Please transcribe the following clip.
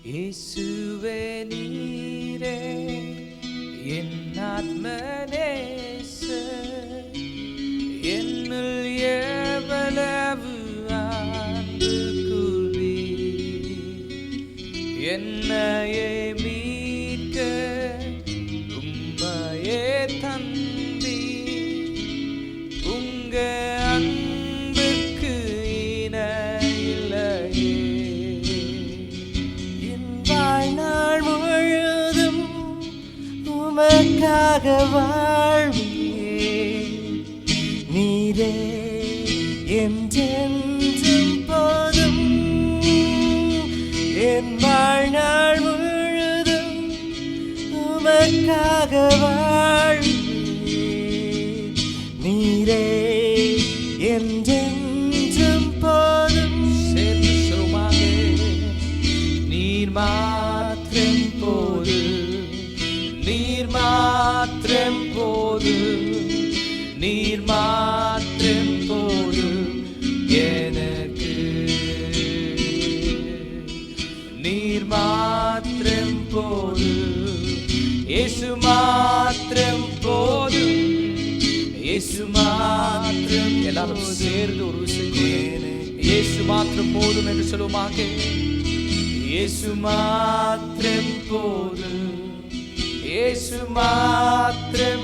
இயேசுவே நீரே என் ஆத்மநேசர், என்னுள் எவ்வளவு அன்பு கூர்ந்தீர், என்னையே மீட்க உம்மையே தந்தீர். உங்க அன்புக்கு இணையில்லையே. என் வாழ்நாள் முழுதும் உமக்காக வாழ்வேன். நீரே என்றென்றும் போதும். என் வாழ்நாள் முழுதும் உமக்காக வாழ்வேன். நீரே என்றென்றும் போதும். சேர்ந்து சொல்லுமாக. நீர் மாத்திரம் போது, நீர் மாத்திரம் போது, நீர் மாத்திரம் போது எனக்கு. நீர் மாத்திரம் போது, இயேசு மாத்திரம் போது, இயேசு மாத்திரம். எல்லாரும் சேர்ந்து ஒரு விஷயம், இயேசு மாத்திரம் போதும் என்று சொல்லுவாங்க. இயேசு மாத்திரம் போது, இயேசு மாத்திரம்